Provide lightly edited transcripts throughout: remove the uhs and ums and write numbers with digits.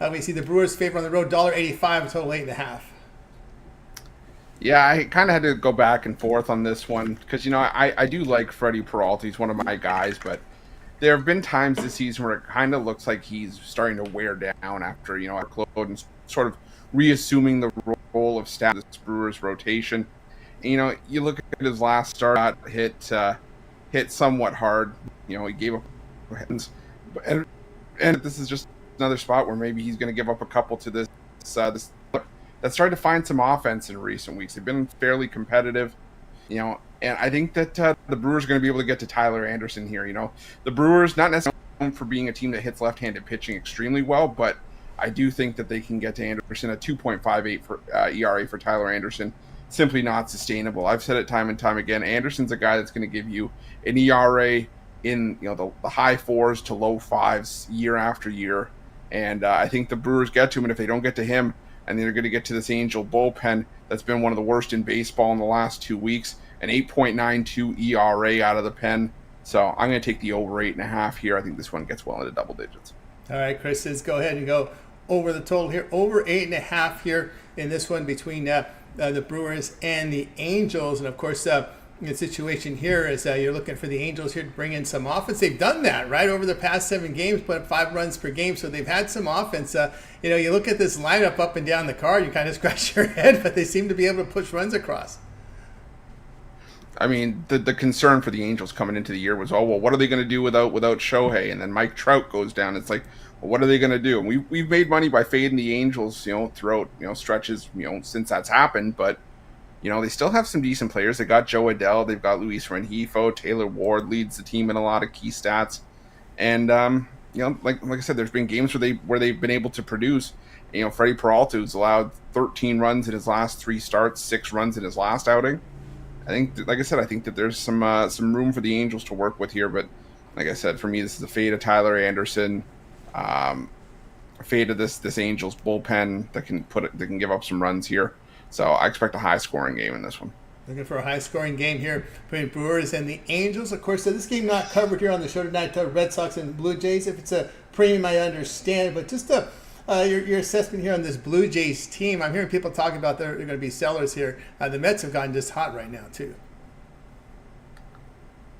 We see the Brewers favor on the road, $1.85, total 8.5. Yeah, I kind of had to go back and forth on this one because I do like Freddie Peralta. He's one of my guys, but there have been times this season where it kind of looks like he's starting to wear down after Claude and sort of reassuming the role of staff of this Brewers rotation. And, you look at his last start, got hit somewhat hard. He gave up hits, and this is just another spot where maybe he's going to give up a couple to this that's started to find some offense in recent weeks. They've been fairly competitive, and I think that the Brewers are going to be able to get to Tyler Anderson here. The Brewers, not necessarily known for being a team that hits left-handed pitching extremely well, but I do think that they can get to Anderson. A 2.58 for ERA for Tyler Anderson, simply not sustainable. I've said it time and time again. Anderson's a guy that's going to give you an ERA in the high fours to low fives year after year, and I think the Brewers get to him, and if they don't get to him, and they're going to get to this Angel bullpen that's been one of the worst in baseball in the last 2 weeks, an 8.92 ERA out of the pen. So I'm going to take the over 8.5 here. I think this one gets well into double digits. All right, Chris says go ahead and go over the total here, over 8.5 here in this one between the Brewers and the Angels. And of course, the situation here is you're looking for the Angels here to bring in some offense. They've done that, right, over the past 7 games, put up 5 runs per game, so they've had some offense. You look at this lineup up and down the card, you kind of scratch your head, but they seem to be able to push runs across. I mean, the concern for the Angels coming into the year was, what are they going to do without Shohei? And then Mike Trout goes down. It's like, well, what are they going to do? And we've made money by fading the Angels, throughout stretches, since that's happened, but they still have some decent players. They got Joe Adell. They've got Luis Rengifo. Taylor Ward leads the team in a lot of key stats. And, like I said, there's been games where they've been able to produce. Freddie Peralta, who's allowed 13 runs in his last 3 starts, 6 runs in his last outing. I think that there's some room for the Angels to work with here. But like I said, for me, this is a fade of Tyler Anderson, a fade of this Angels bullpen that can give up some runs here. So I expect a high-scoring game in this one. Looking for a high-scoring game here between Brewers and the Angels. Of course, so this game not covered here on the show tonight. Red Sox and Blue Jays. If it's a premium, I understand. But just your assessment here on this Blue Jays team. I'm hearing people talking about they're going to be sellers here. The Mets have gotten just hot right now, too.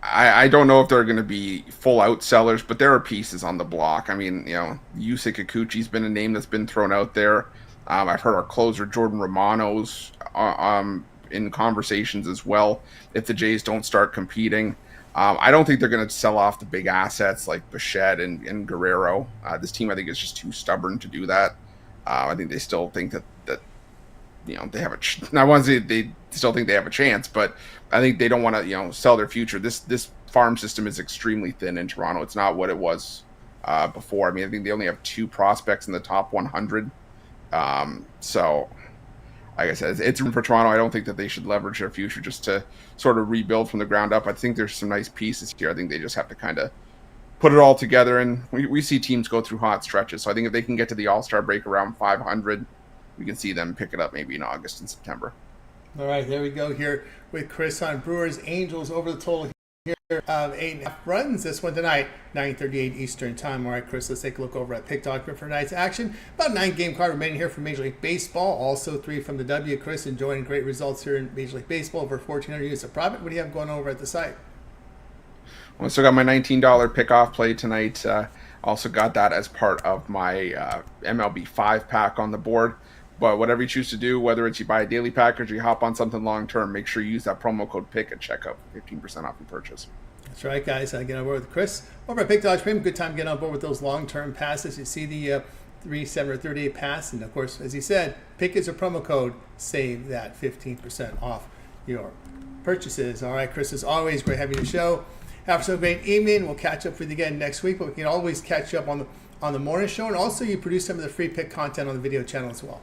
I don't know if they're going to be full-out sellers, but there are pieces on the block. I mean, Yusei Kikuchi's been a name that's been thrown out there. I've heard our closer Jordan Romano's in conversations as well if the Jays don't start competing. I don't think they're going to sell off the big assets like Bichette and Guerrero. This team, I think, is just too stubborn to do that. I think they still think that they have I want to say they still think they have a chance, but I think they don't want to sell their future. This farm system is extremely thin in Toronto. It's not what it was before. I mean, I think they only have 2 prospects in the top 100. So, like I said, it's room for Toronto. I don't think that they should leverage their future just to sort of rebuild from the ground up. I think there's some nice pieces here. I think they just have to kind of put it all together, and we see teams go through hot stretches. So I think if they can get to the All-Star break around 500, we can see them pick it up maybe in August and September. All right, there we go here with Chris on Brewers Angels over the total here of 8.5 runs. This one tonight, 9:38 Eastern time. All right, Chris, let's take a look over at Pick Document for tonight's action. About 9 game card remaining here for Major League Baseball. Also 3 from the W. Chris enjoying great results here in Major League Baseball, over 1,400 units of profit. What do you have going over at the site? Well, I still got my $19 pick-off play tonight. Also got that as part of my MLB 5-pack on the board. But whatever you choose to do, whether it's you buy a daily package or you hop on something long-term, make sure you use that promo code PICK at checkout for 15% off your purchase. That's right, guys. Get on board with Chris over at Pick Dodge Premium. Good time getting on board with those long-term passes. You see the 3, 7, or 30-day pass. And, of course, as he said, PICK is a promo code. Save that 15% off your purchases. All right, Chris, as always, great having you on the show. Have some great evening. We'll catch up with you again next week. But we can always catch you up on the morning show. And also, you produce some of the free pick content on the video channel as well.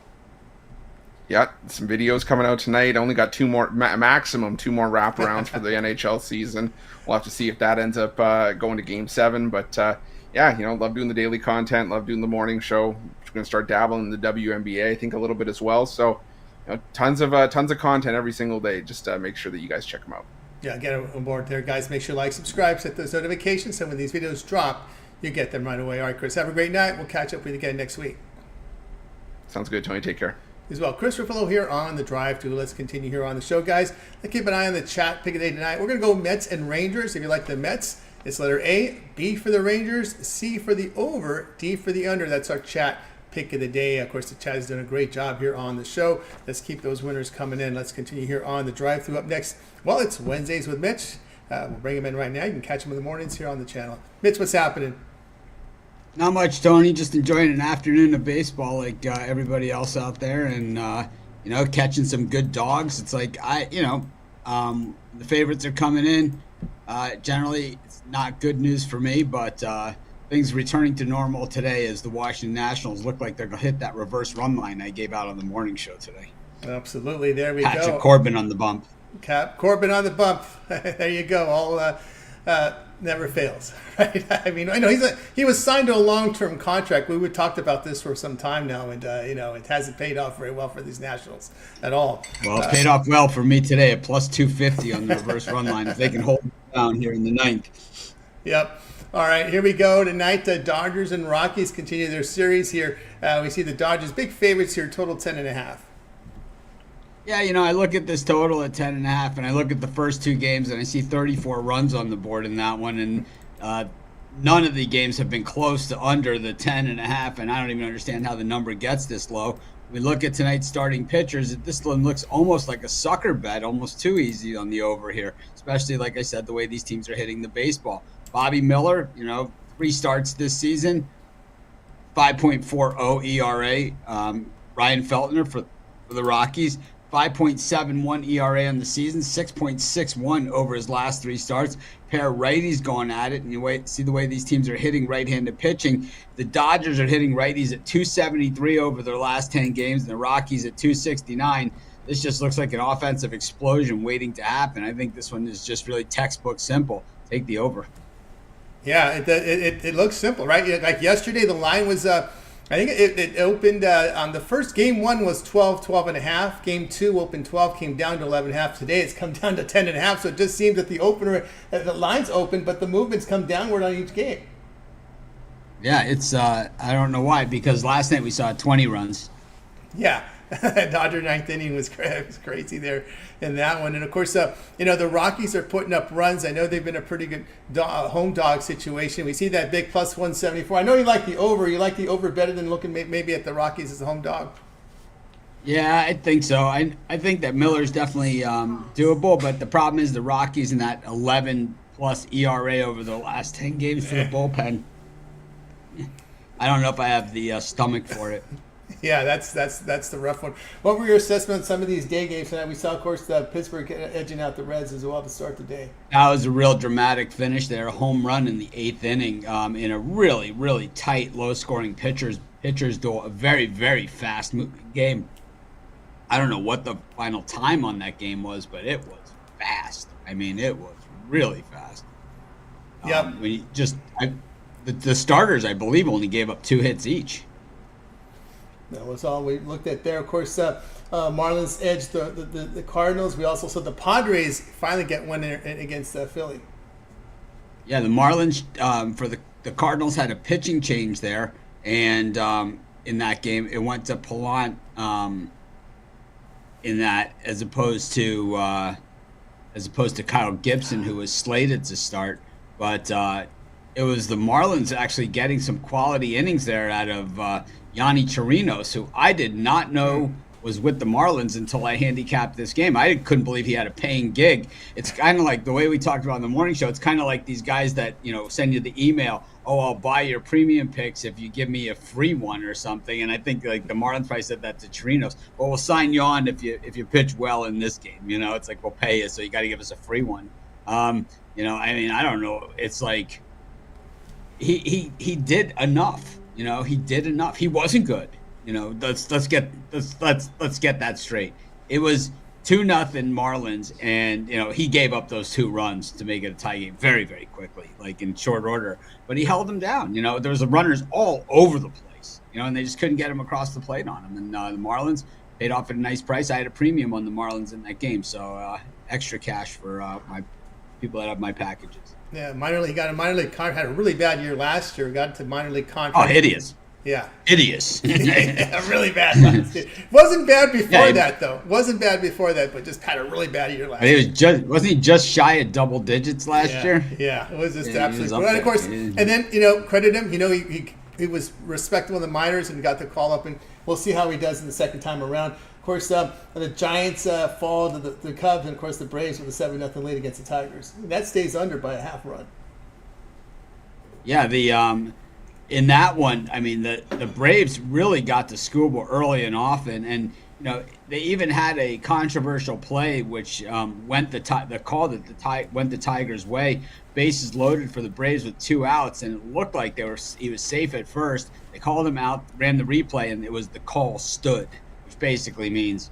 Yeah, some videos coming out tonight. Only got 2 more, maximum 2 more wraparounds for the NHL season. We'll have to see if that ends up going to Game 7. But, love doing the daily content, love doing the morning show. We're going to start dabbling in the WNBA, I think, a little bit as well. So, tons of content every single day. Just make sure that you guys check them out. Yeah, get on board there, guys. Make sure you like, subscribe, set those notifications, so when these videos drop, you get them right away. All right, Chris, have a great night. We'll catch up with you again next week. Sounds good, Tony. Take care. As well, Chris Ruffolo here on the Drive to. Let's continue here on the show, guys. Let's keep an eye on the chat. Pick a day tonight. We're going to go Mets and Rangers. If you like the Mets, it's letter A, B for the Rangers, C for the over, D for the under. That's our chat pick of the day. Of course, the chat has done a great job here on the show. Let's keep those winners coming in. Let's continue here on the Drive Through. Up next, well, it's Wednesdays with Mitch. We'll bring him in right now. You can catch him in the mornings here on the channel. Mitch, what's happening? Not much, Tony. Just enjoying an afternoon of baseball like everybody else out there, and catching some good dogs. It's like the favorites are coming in. Generally, it's not good news for me, but things returning to normal today as the Washington Nationals look like they're going to hit that reverse run line I gave out on the morning show today. Absolutely. There we go. Patrick Corbin on the bump. Corbin on the bump. There you go. All never fails, right? I mean, I know he was signed to a long-term contract. We talked about this for some time now, and it hasn't paid off very well for these Nationals at all. Well, it paid off well for me today at plus 250 on the reverse run line if they can hold it down here in the ninth. Yep. All right, here we go tonight. The Dodgers and Rockies continue their series here. We see the Dodgers big favorites here, total 10.5. Yeah, I look at this total at 10.5, and I look at the first two games, and I see 34 runs on the board in that one, and none of the games have been close to under the 10.5, and I don't even understand how the number gets this low. We look at tonight's starting pitchers. This one looks almost like a sucker bet, almost too easy on the over here, especially, like I said, the way these teams are hitting the baseball. Bobby Miller, 3 starts this season, 5.40 ERA. Ryan Feltner for the Rockies, 5.71 ERA on the season, 6.61 over his last 3 starts. Pair of righties going at it, and you see the way these teams are hitting right-handed pitching. The Dodgers are hitting righties at 273 over their last 10 games, and the Rockies at 269. This just looks like an offensive explosion waiting to happen. I think this one is just really textbook simple. Take the over. Yeah, it looks simple, right? Like yesterday, the line was, I think it opened on the first game. 1 was 12.5. Game 2 opened 12, came down to 11.5. Today it's come down to 10.5. So it just seems that the opener, the line's open, but the movements come downward on each game. Yeah, it's I don't know why, because last night we saw 20 runs. Yeah. Dodger ninth inning was crazy there in that one. And, of course, the Rockies are putting up runs. I know they've been a pretty good home dog situation. We see that big plus 174. I know you like the over. You like the over better than looking maybe at the Rockies as a home dog. Yeah, I think so. I think that Miller's definitely doable, but the problem is the Rockies in that 11-plus ERA over the last 10 games for the bullpen. I don't know if I have the stomach for it. Yeah, that's the rough one. What were your assessment on some of these day games tonight? We saw, of course, Pittsburgh edging out the Reds as well to start the day. That was a real dramatic finish there. A home run in the 8th inning in a really, really tight, low-scoring pitchers duel. A very, very fast-moving game. I don't know what the final time on that game was, but it was fast. I mean, it was really fast. Yeah. The starters, I believe, only gave up 2 hits each. That was all we looked at there. Of course, Marlins edged the Cardinals. We also saw the Padres finally get one against Philly. Yeah, the Marlins for the Cardinals had a pitching change there, and in that game it went to Pallante in that as opposed to Kyle Gibson, who was slated to start. But it was the Marlins actually getting some quality innings there out of Yanni Chirinos, who I did not know was with the Marlins until I handicapped this game. I couldn't believe he had a paying gig. It's kind of like the way we talked about in the morning show. It's kind of like these guys that, send you the email, oh, I'll buy your premium picks if you give me a free one or something. And I think like the Marlins probably said that to Chirinos. Well, we'll sign you on if you pitch well in this game. It's like we'll pay you, so you got to give us a free one. I don't know. It's like he did enough. He did enough. He wasn't good. Let's get that straight. It was 2-0 Marlins, and he gave up those 2 runs to make it a tie game very, very quickly, like in short order. But he held them down. There was runners all over the place. And they just couldn't get him across the plate on him. And the Marlins paid off at a nice price. I had a premium on the Marlins in that game, so extra cash for my people that have my packages. Yeah, he got a minor league contract. Had a really bad year last year. Got to minor league contract. Oh, hideous. Yeah. Hideous. Yeah, really bad last year. Wasn't bad before that, though. Wasn't bad before that, but just had a really bad year last year. Wasn't he just shy of double digits last year? Yeah, it was just Yeah, he was absolutely. up And of course, there. and then credit him. He was respectable in the minors and got the call up, and we'll see how he does in the second time around. Of course, the Giants fall to the Cubs, and of course the Braves with a 7-0 lead against the Tigers. That stays under by a half run. Yeah, in that one, I mean, the Braves really got to Skubal early and often, and they even had a controversial play which went the Tigers' way. Bases loaded for the Braves with 2 outs, and it looked like he was safe at first. They called him out, ran the replay, and it was the call stood, which basically means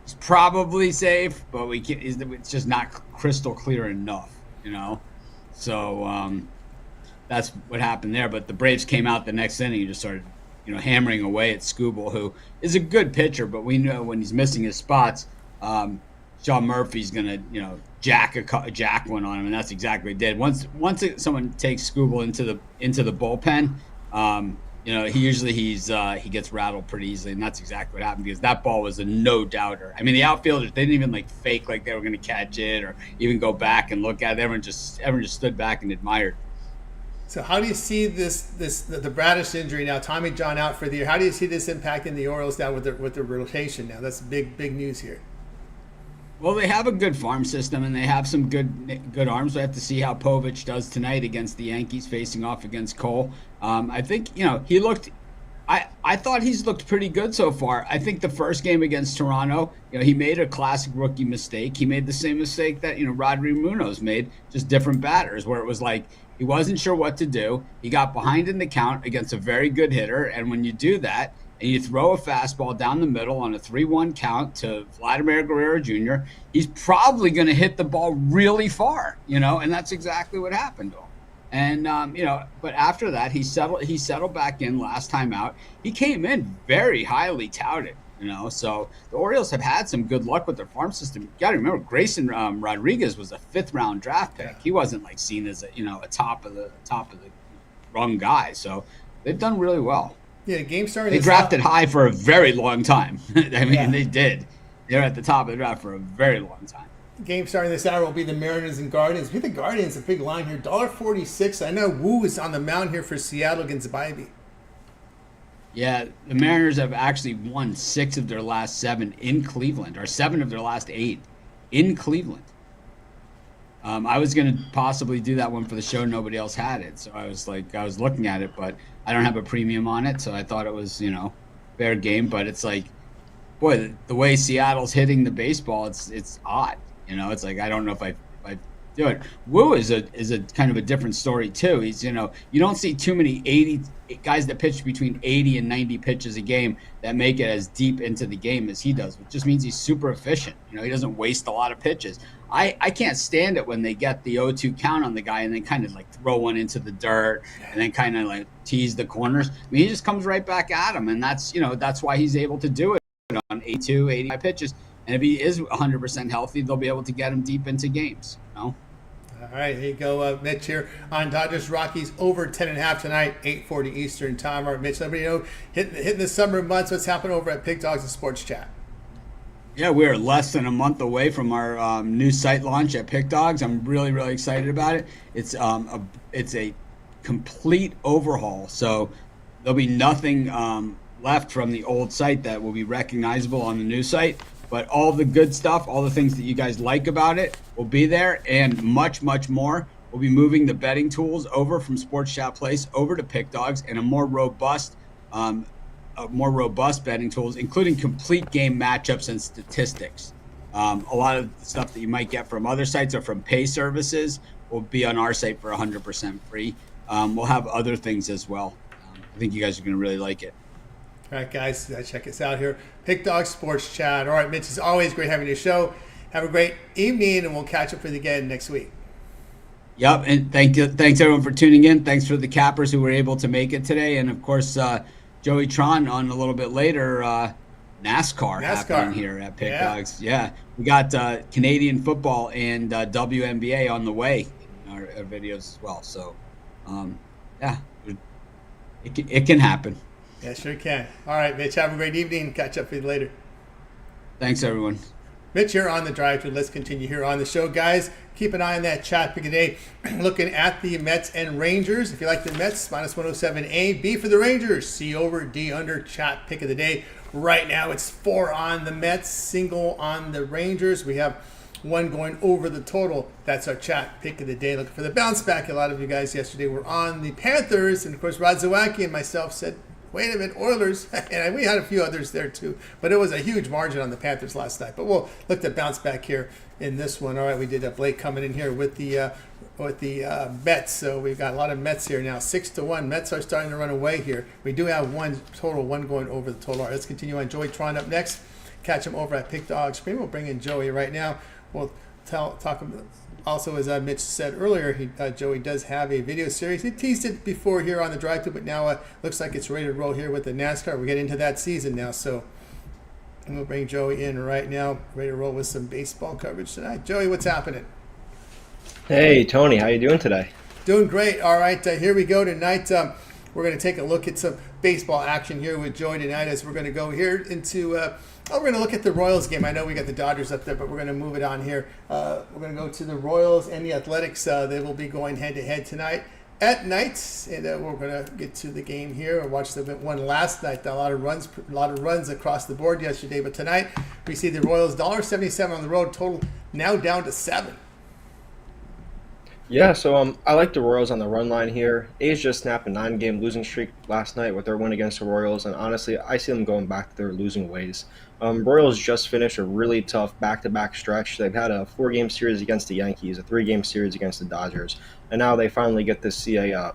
he's probably safe, but it's just not crystal clear enough, So that's what happened there. But the Braves came out the next inning and just started, hammering away at Skubal, who is a good pitcher, but we know when he's missing his spots, Sean Murphy's gonna, jack one on him, and that's exactly what he did. Once someone takes Skubal into the bullpen, he gets rattled pretty easily, and that's exactly what happened because that ball was a no doubter. I mean, the outfielders, they didn't even fake like they were going to catch it or even go back and look at it. Everyone just stood back and admired. So how do you see the Bradish injury now? Tommy John out for the year. How do you see this impacting the Orioles now with the rotation now? That's big news here. Well, they have a good farm system and they have some good arms. We have to see how Povich does tonight against the Yankees, facing off against Cole. I think he looked. I thought he's looked pretty good so far. I think the first game against Toronto, he made a classic rookie mistake. He made the same mistake that Rodri Munoz made, just different batters, where it was like he wasn't sure what to do. He got behind in the count against a very good hitter, and when you do that and you throw a fastball down the middle on a 3-1 count to Vladimir Guerrero Jr., he's probably going to hit the ball really far, and that's exactly what happened to him. And but after that, he settled back in last time out. He came in very highly touted, So the Orioles have had some good luck with their farm system. You got to remember, Grayson Rodriguez was a 5th-round draft pick. He wasn't seen as a top of the rung guy. So they've done really well. Yeah, game starting. They drafted high for a very long time. They did. They're at the top of the draft for a very long time. Game starting this hour will be the Mariners and Guardians. I think the Guardians, a big line here, $1.46. I know Wu is on the mound here for Seattle against Bybee. Yeah, the Mariners have actually won 6 of their last 7 in Cleveland, or 7 of their last 8 in Cleveland. I was going to possibly do that one for the show. Nobody else had it. So I was looking at it, but I don't have a premium on it. So I thought it was, fair game. But it's boy, the way Seattle's hitting the baseball, it's odd. It's I don't know if I do it. Wu is a kind of a different story too. He's you don't see too many 80 guys that pitch between 80 and 90 pitches a game that make it as deep into the game as he does, which just means he's super efficient. He doesn't waste a lot of pitches. I can't stand it when they get the 0-2 count on the guy and then kind of throw one into the dirt and then kind of tease the corners. I mean, he just comes right back at him, and that's why he's able to do it on 85 pitches. And if he is 100% healthy, they'll be able to get him deep into games. All right, here you go, Mitch here on Dodgers Rockies over 10.5 tonight, 8:40 Eastern time. All right, Mitch, let me know hitting the summer months. What's happening over at Pig Dogs and Sports Chat? Yeah, we're less than a month away from our new site launch at Pig Dogs. I'm really, really excited about it. It's a complete overhaul, so there'll be nothing left from the old site that will be recognizable on the new site. But all the good stuff, all the things that you guys like about it will be there, and much, much more. We'll be moving the betting tools over from Sports Chat Place over to Pick Dogs, and a more robust betting tools, including complete game matchups and statistics. A lot of the stuff that you might get from other sites or from pay services will be on our site for 100% free. We'll have other things as well. I think you guys are going to really like it. All right, guys, check us out here. Pick Dog Sports Chat. All right, Mitch, it's always great having your show. Have a great evening, and we'll catch up with you again next week. Yep, and thanks everyone for tuning in. Thanks for the cappers who were able to make it today, and of course, Joey Tron on a little bit later. NASCAR happening here at Pick Dogs. Yeah, we got Canadian football and WNBA on the way in our videos as well. So, it can happen. Yeah, sure can. All right, Mitch, have a great evening. Catch up with you later. Thanks, everyone. Mitch here on the drive-thru. Let's continue here on the show, guys. Keep an eye on that chat pick today. Looking at the Mets and Rangers. If you like the Mets, minus 107A. B for the Rangers. C over, D under. Chat pick of the day. Right now, it's 4 on the Mets, single on the Rangers. We have 1 going over the total. That's our chat pick of the day. Looking for the bounce back. A lot of you guys yesterday were on the Panthers, and of course, Rod Zawacki and myself said, wait a minute, Oilers. And we had a few others there too. But it was a huge margin on the Panthers last night. But we'll look to bounce back here in this one. All right, we did have Blake coming in here with the Mets. So we've got a lot of Mets here now. 6-1. Mets are starting to run away here. We do have 1 going over the total. All right, let's continue on. Joey Tron up next. Catch him over at Pick Dog Scream. We'll bring in Joey right now. We'll talk about. Also, as Mitch said earlier, Joey does have a video series. He teased it before here on the drive-thru, but now looks like it's ready to roll here with the NASCAR. We're getting into that season now, so we'll bring Joey in right now, ready to roll with some baseball coverage tonight. Joey, what's happening? Hey, Tony, how you doing today? Doing great. All right, here we go tonight. We're going to take a look at some baseball action here with Joey tonight as we're going to go here into we're going to look at the Royals game. I know we got the Dodgers up there, but we're going to move it on here. We're going to go to the Royals and the Athletics. They will be going head-to-head tonight at night, and we're going to get to the game here. I watched the one last night. A lot of runs across the board yesterday, but tonight we see the Royals $1.77 on the road, total now down to 7. Yeah, so I like the Royals on the run line here. A's just snapped a 9-game losing streak last night with their win against the Royals, and honestly, I see them going back to their losing ways. Royals just finished a really tough back-to-back stretch. They've had a 4-game series against the Yankees, a 3-game series against the Dodgers, and now they finally get to see a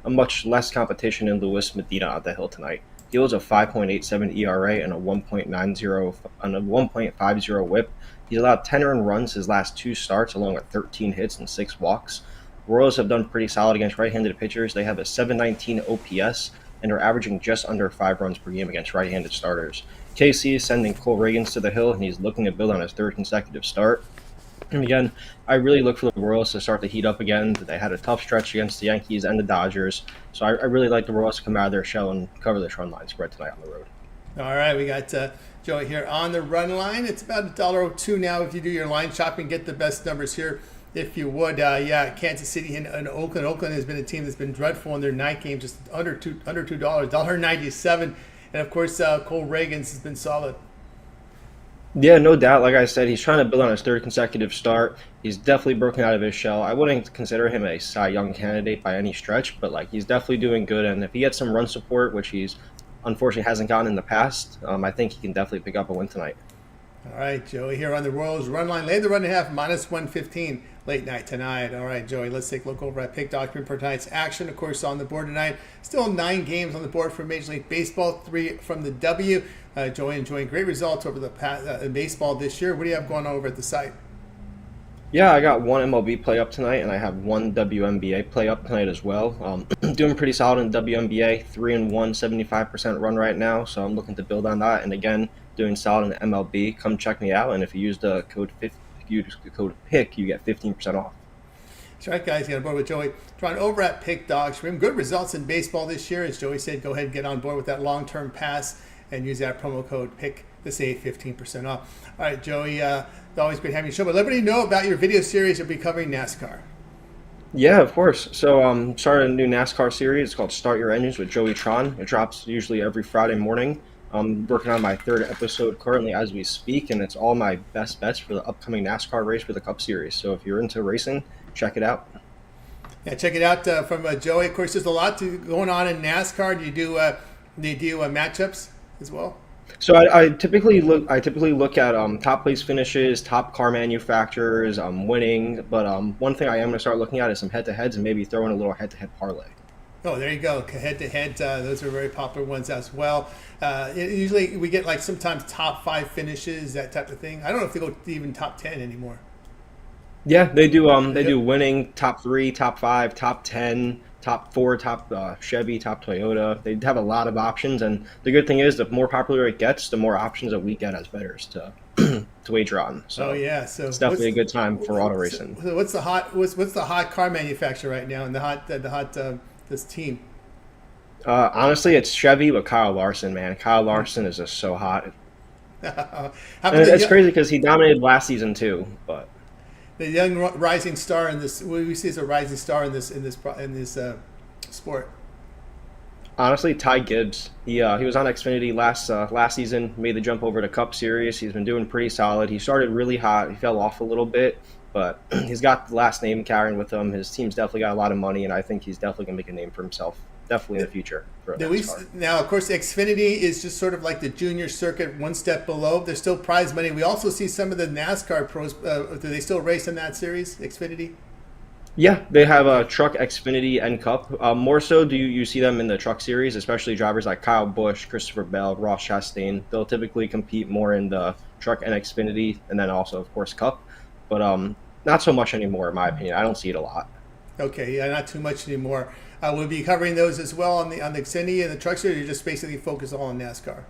much less competition in Luis Medina on the hill tonight. He holds a 5.87 ERA and a 1.50 WHIP. He's allowed 10 earned runs his last 2 starts, along with 13 hits and 6 walks. The Royals have done pretty solid against right-handed pitchers. They have a 719 OPS, and are averaging just under 5 runs per game against right-handed starters. KC is sending Cole Reagans to the hill, and he's looking to build on his 3rd consecutive start. And again, I really look for the Royals to start to heat up again. They had a tough stretch against the Yankees and the Dodgers, so I really like the Royals to come out of their shell and cover this run line spread tonight on the road. All right, we got Joey here on the run line. It's about $1.02 now if you do your line shopping. Get the best numbers here if you would. Kansas City and Oakland. Oakland has been a team that's been dreadful in their night game, just under $2, $1.97. And, of course, Cole Reagans has been solid. Yeah, no doubt. Like I said, he's trying to build on his 3rd consecutive start. He's definitely broken out of his shell. I wouldn't consider him a Cy Young candidate by any stretch, but he's definitely doing good. And if he gets some run support, which he's unfortunately hasn't gotten in the past, I think he can definitely pick up a win tonight. All right, Joey here on the Royals run line. Lay the run and a half, minus 115 late night tonight. All right, Joey, let's take a look over at Pick Document for tonight's action. Of course, on the board tonight, still 9 games on the board for Major League Baseball, 3 from the W. Joey enjoying great results over the past in baseball this year. What do you have going over at the site? Yeah, I got 1 MLB play up tonight, and I have 1 WNBA play up tonight as well. Doing pretty solid in WNBA, 3-1, 75% run right now, so I'm looking to build on that. And again, doing solid in MLB. Come check me out, and if you use the code PICK, you get 15% off. That's right, guys. Get on board with Joey Tron over at Pick Dog Stream. Good results in baseball this year. As Joey said, go ahead and get on board with that long-term pass and use that promo code PICK to save 15% off. All right, Joey, it's always great having you on the show. But let everybody know about your video series you'll be covering NASCAR. Yeah, of course. So started a new NASCAR series. It's called Start Your Engines with Joey Tron. It drops usually every Friday morning. I'm working on my 3rd episode currently as we speak, and it's all my best bets for the upcoming NASCAR race for the Cup Series. So if you're into racing, check it out. Yeah, check it out from Joey. Of course, there's a lot going on in NASCAR. Do you do matchups as well? So I typically look at top place finishes, top car manufacturers, winning. But one thing I am going to start looking at is some head-to-heads and maybe throw in a little head-to-head parlay. Oh, there you go. Head-to-head, those are very popular ones as well. Usually we get sometimes top 5 finishes, that type of thing. I don't know if they go to even top 10 anymore. Yeah, they do. They do winning, top 3, top 5, top 10, top 4, top Chevy, top Toyota. They have a lot of options, and the good thing is the more popular it gets, the more options that we get as bettors to wager on. So it's definitely a good time for auto racing. So what's the hot car manufacturer right now, and the hot this team? Honestly, it's Chevy, but Kyle Larson, man. Kyle Larson is just so hot. How And about it's crazy because he dominated last season too. But the young rising star in this? What do we see as a rising star in this sport? honestly, Ty Gibbs, he was on Xfinity last season, made the jump over to Cup Series. He's been doing pretty solid. He started really hot. He fell off a little bit, but he's got the last name carrying with him. His team's definitely got a lot of money, and I think he's definitely going to make a name for himself. Definitely in the future. Now, of course, Xfinity is just sort of like the junior circuit, one step below. There's still prize money. We also see some of the NASCAR pros. Do they still race in that series, Xfinity? Yeah, they have a Truck, Xfinity, and Cup. More so, do you see them in the Truck Series, especially drivers like Kyle Busch, Christopher Bell, Ross Chastain. They'll typically compete more in the Truck and Xfinity, and then also, of course, Cup. But not so much anymore, in my opinion. I don't see it a lot. Okay, yeah, not too much anymore. We'll be covering those as well on the Xfinity and the Truck Series. Or you're just basically focused all on NASCAR.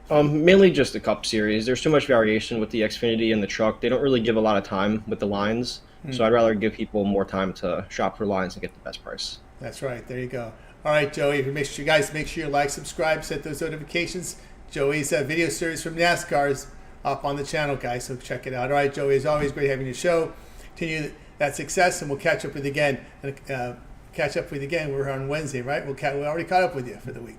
Mainly just the Cup Series. There's too much variation with the Xfinity and the Truck. They don't really give a lot of time with the lines, so I'd rather give people more time to shop for lines and get the best price. That's right. There you go. All right, Joey. Make sure you like, subscribe, set those notifications. Joey's video series from NASCAR is up on the channel, guys. So check it out. All right, Joey. As always, great having your show. Continue that success, and we'll catch up with you again. We're on Wednesday, right? We already caught up with you for the week.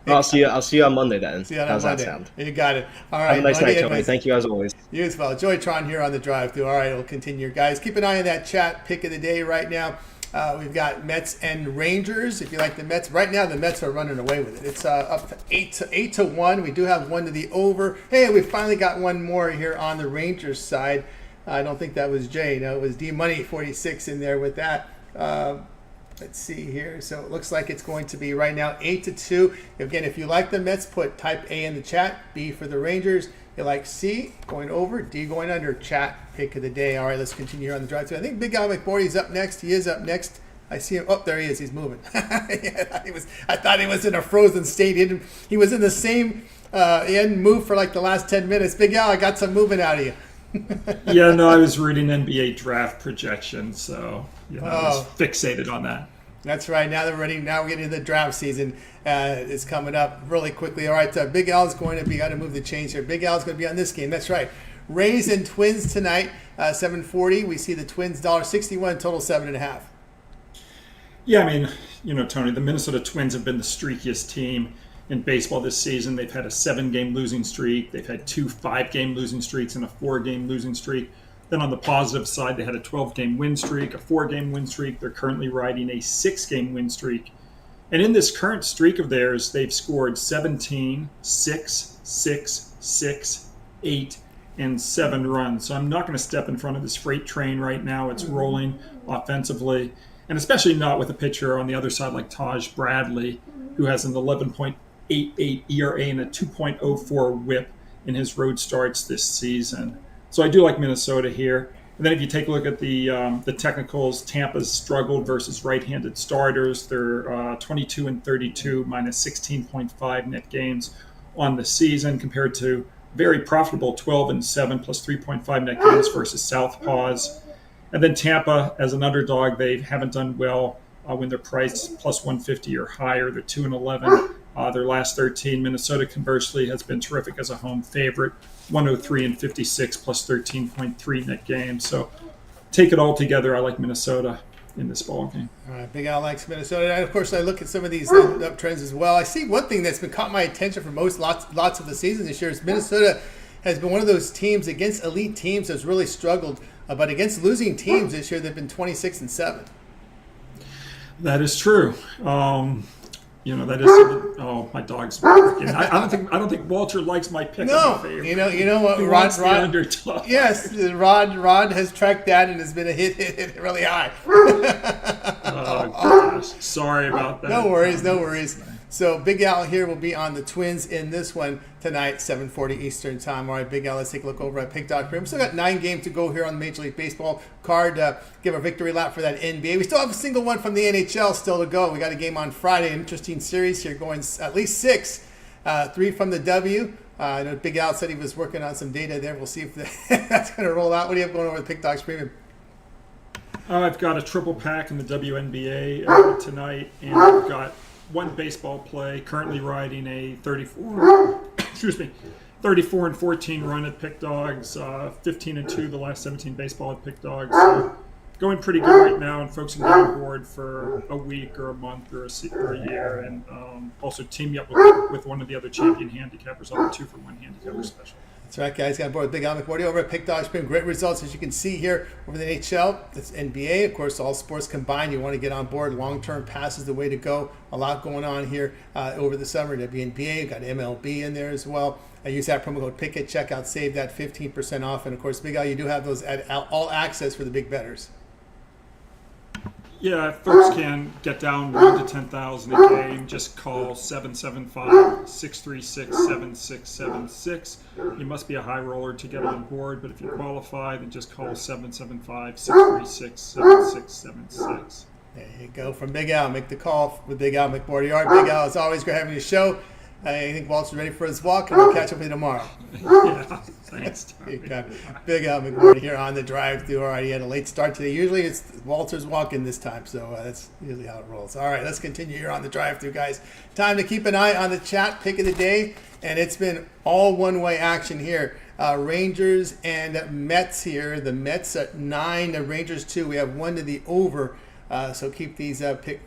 I'll see you on Monday then. See you on How's Monday. that sound? You got it. All right. Have a nice Monday night, Tony. Thank you as always. You as well. Joey Tron here on the drive through. All right, we'll continue, guys. Keep an eye on that chat pick of the day right now. We've got Mets and Rangers. If you like the Mets, right now the Mets are running away with it. It's up to 8-1. We do have one to the over. Hey, we finally got one more here on the Rangers side. I don't think that was Jay. No, it was D Money 46 in there with that. Let's see here. So it looks like it's going to be right now 8-2. Again, if you like the Mets, put type A in the chat. B for the Rangers. You like C going over, D going under. Chat pick of the day. All right, let's continue here on the drive through. I think Big Guy McMordie is up next. He is up next. I see him. Oh, there he is. He's moving. I thought he was in a frozen state. He was in the same. He hadn't moved for like the last 10 minutes. Big Al, I got some movement out of you. Yeah, no, I was reading NBA draft projections, so I was fixated on that. That's right. Now they're ready. Now we're getting to the draft season. It's coming up really quickly. All right, Big Al's going to be. Got to move the chains here. Big Al's going to be on this game. That's right. Rays and Twins tonight. 7:40. We see the Twins $1.61, total 7.5. Yeah, I mean, Tony, the Minnesota Twins have been the streakiest team in baseball this season. They've had a 7-game losing streak. They've had 2 5-game losing streaks and a 4-game losing streak. Then on the positive side, they had a 12-game win streak, a 4-game win streak. They're currently riding a 6-game win streak. And in this current streak of theirs, they've scored 17, 6, 6, 6, 8, and 7 runs. So I'm not going to step in front of this freight train right now. It's rolling offensively, and especially not with a pitcher on the other side like Taj Bradley, who has an 11.88 ERA and a 2.04 WHIP in his road starts this season. So I do like Minnesota here. And then if you take a look at the technicals, Tampa's struggled versus right-handed starters. They're 22 and 32, minus 16.5 net games on the season, compared to very profitable 12 and 7 plus 3.5 net games versus southpaws. And then Tampa, as an underdog, they haven't done well when they're priced plus 150 or higher. They're 2 and 11. Their last 13. Minnesota, conversely, has been terrific as a home favorite, 103 and 56 plus 13.3 net games. So take it all together, I like Minnesota in this ball game. All right, Big Al likes Minnesota. And of course, I look at some of these uptrends as well. I see one thing that's been caught my attention for lots of the season this year is Minnesota has been one of those teams against elite teams that's really struggled, but against losing teams this year, they've been 26 and 7. That is true. That is. Oh, my dog's barking. I don't think Walter likes my pick. No, you know what, Rod. Yes, Rod has tracked that and has been a hit really high. Oh gosh, sorry about that. No worries. So Big Al here will be on the Twins in this one tonight, 7:40 Eastern time. All right, Big Al, let's take a look over at Pick.com. We still got 9 games to go here on the Major League Baseball card. Give a victory lap for that NBA. We still have a single one from the NHL still to go. We got a game on Friday. Interesting series here, going at least 6. 3 from the W. I know Big Al said he was working on some data there. We'll see if that's going to roll out. What do you have going over at Pick Dogs Premium? I've got a triple pack in the WNBA tonight, and I've got one baseball play. Currently riding a 34 and 14 run at Pick Dogs. 15 and 2 the last 17 baseball at Pick Dogs. So going pretty good right now, and folks can get on board for a week or a month or a year, and also team me up with one of the other champion handicappers on the 2-for-1 handicapper special. That's right, guys. Got on board with Big Al McMordie over at Pick Dogs. Been great results, as you can see here over the NHL. It's NBA, of course, all sports combined. You want to get on board. Long-term pass is the way to go. A lot going on here over the summer. WNBA, got MLB in there as well. I use that promo code PICK at checkout. Save that 15% off. And, of course, Big Al, you do have those at all access for the big bettors. Yeah, if folks can get down 1 to 10,000 a game, just call 775-636-7676. You must be a high roller to get on board, but if you qualify, then just call 775-636-7676. There you go. From Big Al, make the call with Big Al McMordie. All right, Big Al, it's always great having you show. I think Walter's ready for his walk, and we'll catch up with you tomorrow. Yeah, thanks, Tommy. Big Al McMordie here on the drive-through. All right, he had a late start today. Usually it's Walter's walking this time, so that's usually how it rolls. All right, let's continue here on the drive-through, guys. Time to keep an eye on the chat pick of the day, and it's been all one-way action here. Rangers and Mets here. The Mets at 9, the Rangers 2. We have 1 to the over. So keep these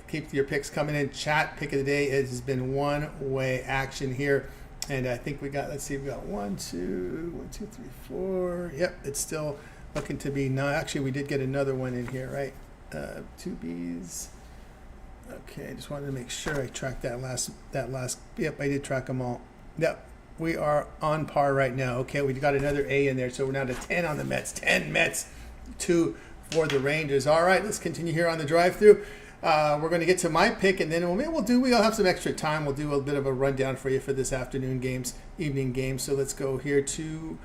keep your picks coming in. Chat pick of the day. It has been one-way action here, and I think we got. Let's see, we got 1, 2, 3, 4. Yep, it's still looking to be 9. Actually, we did get another one in here, right? 2 Bs. Okay, I just wanted to make sure I tracked that last. Yep, I did track them all. Yep, we are on par right now. Okay, we got another A in there, so we're now to 10 on the Mets. 10 Mets, 2 for the Rangers. All right, let's continue here on the drive-through. We're going to get to my pick, and then we'll have some extra time. We'll do a bit of a rundown for you for this evening games. So let's go here to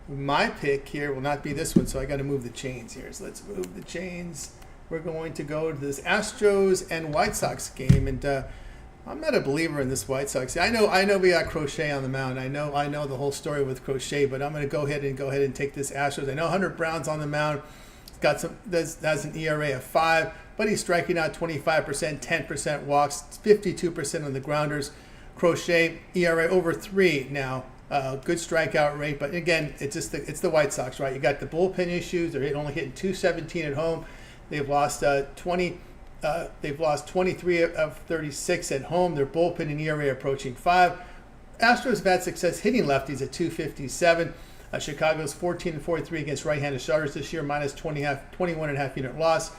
my pick here. Will not be this one, so I got to move the chains here. So let's move the chains. We're going to go to this Astros and White Sox game, and I'm not a believer in this White Sox. I know we got Crochet on the mound. I know the whole story with Crochet, but I'm going to go ahead and take this Astros. I know Hunter Brown's on the mound. Has an ERA of 5, but he's striking out 25%, 10% walks, 52% on the grounders. Crochet ERA over 3 now. Good strikeout rate, but again, it's the White Sox, right? You got the bullpen issues. They're only hitting .217 at home. They've lost 23 of 36 at home. Their bullpen and ERA approaching 5. Astros have had success hitting lefties at .257. Chicago's 14-43 against right-handed starters this year, minus 21.5 unit loss.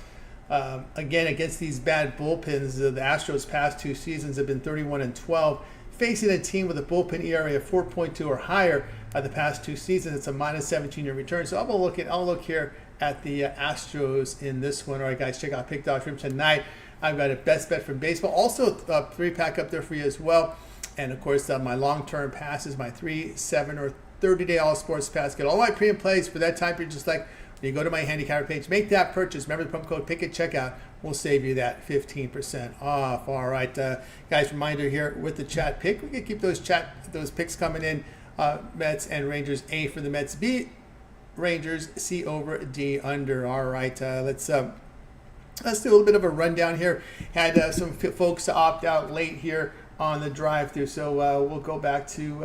Again, against these bad bullpens, the Astros' past 2 seasons have been 31-12. Facing a team with a bullpen ERA of 4.2 or higher the past 2 seasons, it's a minus 17-year return. So I'll look here at the Astros in this one. All right, guys, check out Pick Dogs from tonight. I've got a best bet from baseball. Also, a 3-pack up there for you as well. And, of course, my long-term passes, my 3, 7, or 30-day all sports pass. Get all my pre and plays for that time period. Just like when you go to my handicapper page, make that purchase. Remember the promo code PICK at checkout. We'll save you that 15% off. All right, guys. Reminder here with the chat pick, we can keep those picks coming in. Mets and Rangers, A for the Mets, B Rangers, C over, D under. All right, let's do a little bit of a rundown here. Had some folks to opt out late here on the drive-through, so we'll go back to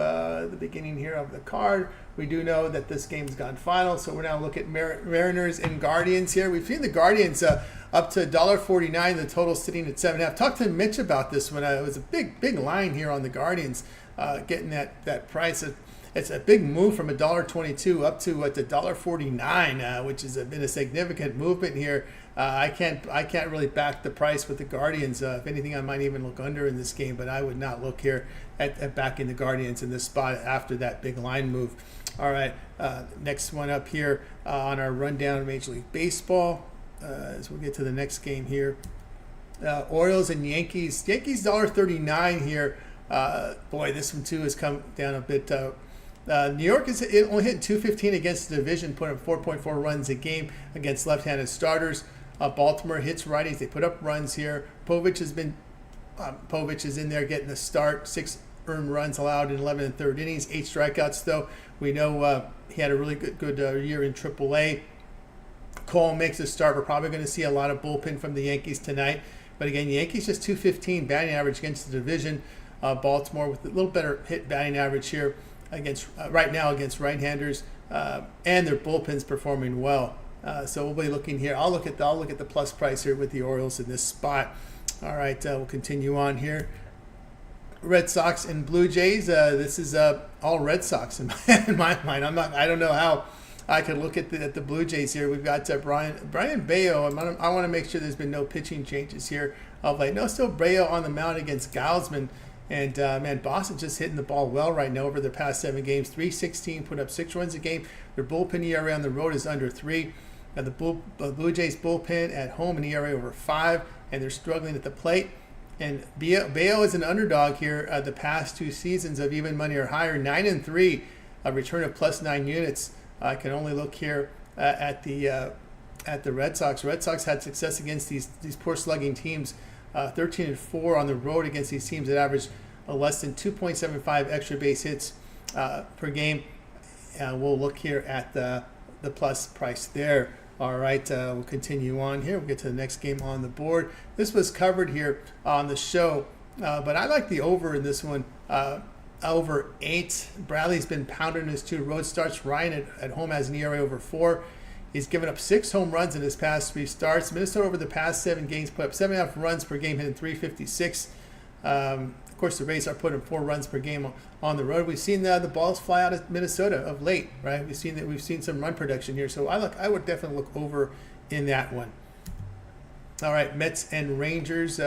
the beginning here of the card. We do know that this game's gone final, so we're now looking at Mariners and Guardians here. We've seen the Guardians up to $1.49, the total sitting at 7.5. Talked to Mitch about this one. It was a big line here on the Guardians, getting that price. It's a big move from $1.22 up to $1.49, which has been a significant movement here. I can't really back the price with the Guardians. If anything, I might even look under in this game, but I would not look here at backing the Guardians in this spot after that big line move. All right, next one up here on our rundown of Major League Baseball. As we'll get to the next game here. Orioles and Yankees. Yankees $1.39 here. Boy, this one too has come down a bit. New York is only hitting .215 against the division, putting up 4.4 runs a game against left-handed starters. Baltimore hits righties. They put up runs here. Povich is in there getting the start. 6 earned runs allowed in 11 1/3 innings. 8 strikeouts, though. We know he had a really good year in AAA. Cole makes a start. We're probably going to see a lot of bullpen from the Yankees tonight. But again, Yankees just 215 batting average against the division. Baltimore with a little better hit batting average here against right now against right-handers, and their bullpen's performing well. So we'll be looking here. I'll look at the plus price here with the Orioles in this spot. All right, we'll continue on here. Red Sox and Blue Jays. This is all Red Sox in my mind. I don't know how I could look at the Blue Jays here. We've got Brian Bayo. I want to make sure there's been no pitching changes here of late. No, still Bayo on the mound against Gausman. And, man, Boston just hitting the ball well right now over the past 7 games. 316, put up 6 runs a game. Their bullpen ERA on the road is under 3. Now the Blue Jays bullpen at home an ERA over 5, and they're struggling at the plate. And Bayo is an underdog here the past 2 seasons of even money or higher, 9-3, a return of plus 9 units. I can only look here at the Red Sox. Red Sox had success against these poor slugging teams. 13-4 on the road against these teams that average less than 2.75 extra base hits per game. We'll look here at the plus price there. All right, we'll continue on here. We'll get to the next game on the board. This was covered here on the show, but I like the over in this one. Over 8. Bradley's been pounding his 2 road starts. Ryan at home has an ERA over 4. He's given up 6 home runs in his past 3 starts. Minnesota over the past 7 games put up 7.5 runs per game, hitting 356. Of course, the Rays are putting 4 runs per game on the road. We've seen the balls fly out of Minnesota of late, right? We've seen some run production here. So I would definitely look over in that one. All right, Mets and Rangers.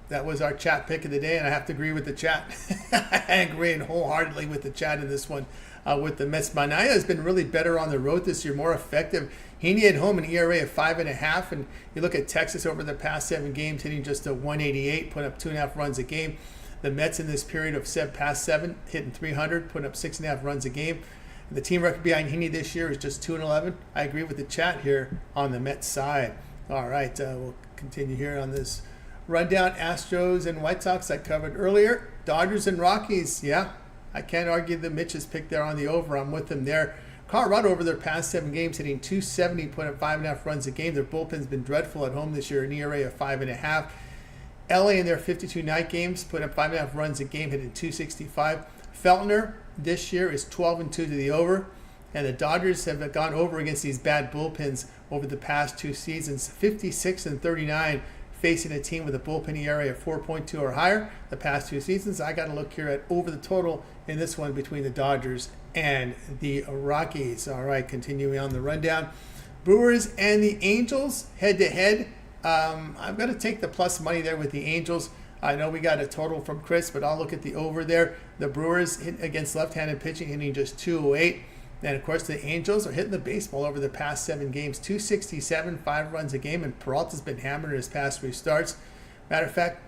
That was our chat pick of the day, and I have to agree with the chat. I agree wholeheartedly with the chat in this one. With the Mets, Manaya has been really better on the road this year, more effective. Heaney at home, an ERA of 5.5, and you look at Texas over the past 7 games, hitting just a 188, putting up 2.5 runs a game. The Mets in this period of past 7, hitting 300, putting up 6.5 runs a game. The team record behind Heaney this year is just 2-11. I agree with the chat here on the Mets side. All right, we'll continue here on this rundown. Astros and White Sox I covered earlier. Dodgers and Rockies, yeah. I can't argue that Mitch's pick there on the over. I'm with them there. Colorado over their past 7 games hitting 270, putting up 5.5 runs a game. Their bullpen's been dreadful at home this year, an ERA of 5.5. LA in their 52 night games put up 5.5 runs a game, hitting 265. Feltner this year is 12-2 to the over. And the Dodgers have gone over against these bad bullpens over the past 2 seasons, 56-39. Facing a team with a bullpen ERA of 4.2 or higher the past 2 seasons. I got to look here at over the total in this one between the Dodgers and the Rockies. All right, continuing on the rundown. Brewers and the Angels head-to-head. I've got to take the plus money there with the Angels. I know we got a total from Chris, but I'll look at the over there. The Brewers hit against left-handed pitching, hitting just 208. And, of course, the Angels are hitting the baseball over the past 7 games. 267, 5 runs a game, and Peralta's been hammered in his past 3 starts. Matter of fact,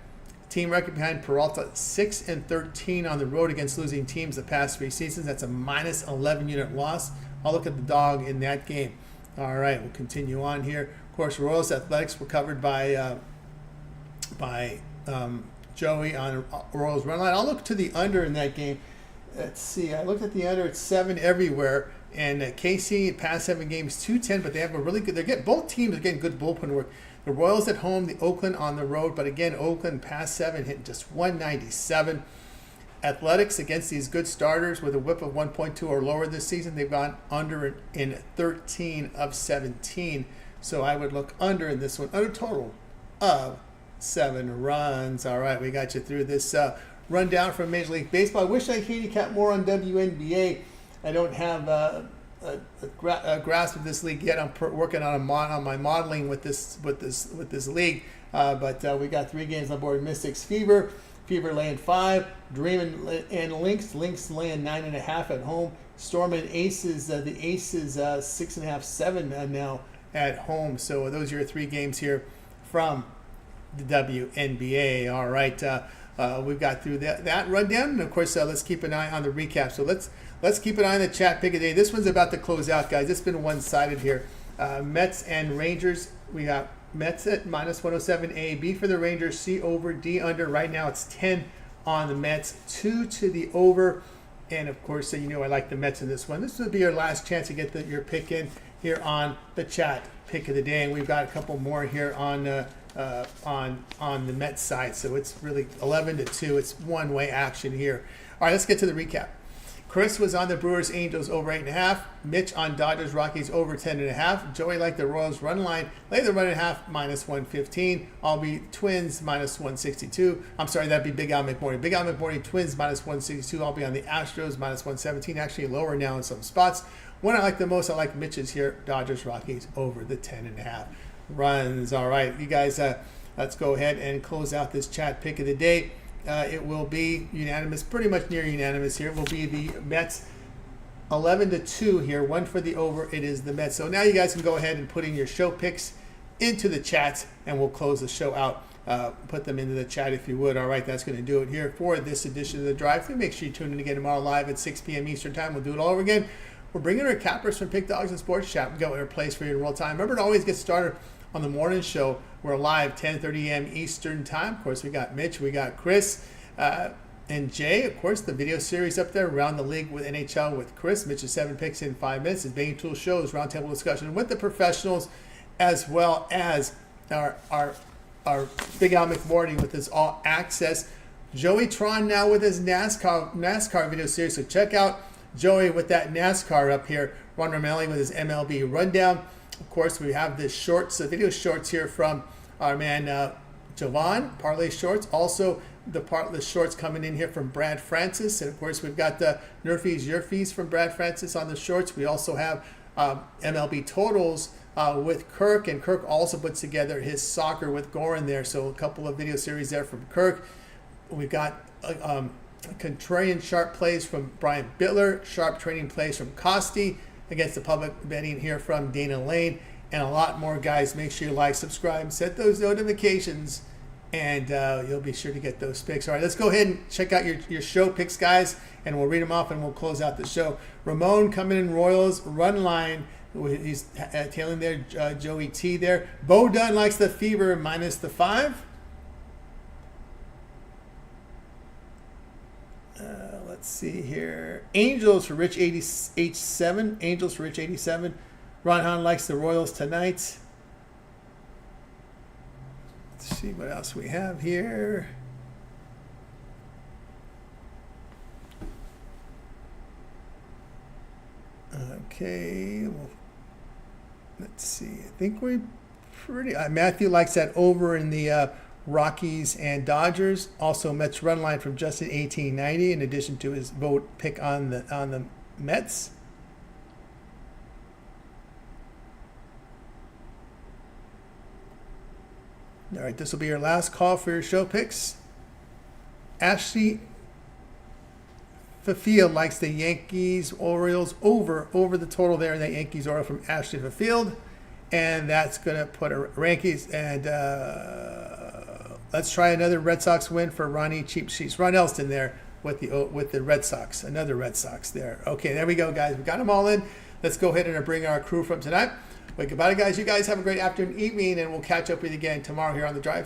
team record behind Peralta, 6-13 on the road against losing teams the past 3 seasons. That's a minus 11 unit loss. I'll look at the dog in that game. All right, we'll continue on here. Of course, Royals Athletics were covered by Joey on Royals run line. I'll look to the under in that game. Let's see. I looked at the under. It's 7 everywhere. And KC past 7 games 210, but they have a really good. Both teams are getting good bullpen work. The Royals at home, the Oakland on the road, but again, Oakland past 7 hitting just 197. Athletics against these good starters with a WHIP of 1.2 or lower this season. They've gone under in 13 of 17. So I would look under in this one. Under total of 7 runs. All right, we got you through this rundown from Major League Baseball. I wish I handicapped more on WNBA. I don't have a grasp of this league yet. I'm working on my modeling with this league. But we got 3 games on board. Mystics Fever laying 5. Dream and Lynx laying 9.5 at home. Storm and Aces. The Aces 6.5, 7 now at home. So those are your 3 games here from the WNBA. All right. We've got through that rundown, and of course, let's keep an eye on the recap. So let's keep an eye on the chat pick of the day. This one's about to close out, guys. It's been one-sided here. Mets and Rangers. We got Mets at minus 107. A, B for the Rangers. C over, D under. Right now, it's 10 on the Mets, 2 to the over. And of course, so you know I like the Mets in this one. This will be your last chance to get your pick in here on the chat pick of the day. And we've got a couple more here on the Mets side. So it's really 11-2. It's one-way action here. All right, let's get to the recap. Chris was on the Brewers Angels over 8.5. Mitch on Dodgers Rockies over 10.5. Joey liked the Royals run line, lay the run and a half minus 115. I'll be Twins minus 162. I'm sorry, that'd be Big Al McMordie. Big Al McMordie Twins minus 162. I'll be on the Astros minus 117. Actually lower now in some spots. One I like the most, I like Mitch's here. Dodgers Rockies over the 10.5 runs. All right, you guys, let's go ahead and close out this chat pick of the day. It will be unanimous, pretty much near unanimous here. It will be the Mets 11-2 here, one for the over. It is the Mets. So now you guys can go ahead and put in your show picks into the chat, and we'll close the show out. Put them into the chat if you would. All right, that's going to do it here for this edition of the Drive Thru. Make sure you tune in again tomorrow live at 6 p.m. Eastern Time. We'll do it all over again. We're bringing our cappers from Pick Dogs and Sports Chat. We've got our place for you in real time. Remember to always get started on the morning show. We're live 10:30 a.m. Eastern Time. Of course, we got Mitch, we got Chris, and Jay. Of course, the video series up there, Around the League with NHL with Chris. Mitch's 7 picks in 5 minutes. His Bang Tool shows, roundtable discussion with the professionals, as well as our Big Al McMordie with his All Access. Joey Tron now with his NASCAR video series. So check out Joey with that NASCAR up here. Ron Romelli with his MLB rundown. Of course, we have the shorts, the video shorts here from our man Jovan, Parlay Shorts. Also, the shorts coming in here from Brad Francis. And of course, we've got the Nerfies, Your Fees from Brad Francis on the shorts. We also have MLB Totals with Kirk. And Kirk also puts together his soccer with Goran there. So a couple of video series there from Kirk. We've got contrarian sharp plays from Brian Bittler, sharp trading plays from Costi, against the public betting here from Dana Lane, and a lot more, guys. Make sure you like, subscribe, set those notifications, and you'll be sure to get those picks. All right, let's go ahead and check out your show picks, guys, and we'll read them off and we'll close out the show. Ramon coming in Royals, run line. He's tailing there, Joey T there. Bo Dunn likes the Fever minus the 5. Let's see here. Angels for Rich 87. Angels for Rich 87. Ron Hahn likes the Royals tonight. Let's see what else we have here. Okay. Well, let's see. I think we pretty... Matthew likes that over in the... Rockies and Dodgers. Also Mets run line from Justin 1890 in addition to his vote pick on the Mets. All right, this will be your last call for your show picks. Ashley Fafield likes the Yankees Orioles over the total there. The Yankees Orioles from Ashley Fafield, and that's gonna put a Yankees and. Let's try another Red Sox win for Ronnie Cheap Sheets. Ron Elston there with the Red Sox. Another Red Sox there. Okay, there we go, guys. We got them all in. Let's go ahead and bring our crew from tonight. Wait, goodbye, guys. You guys have a great afternoon, evening, and we'll catch up with you again tomorrow here on The Drive.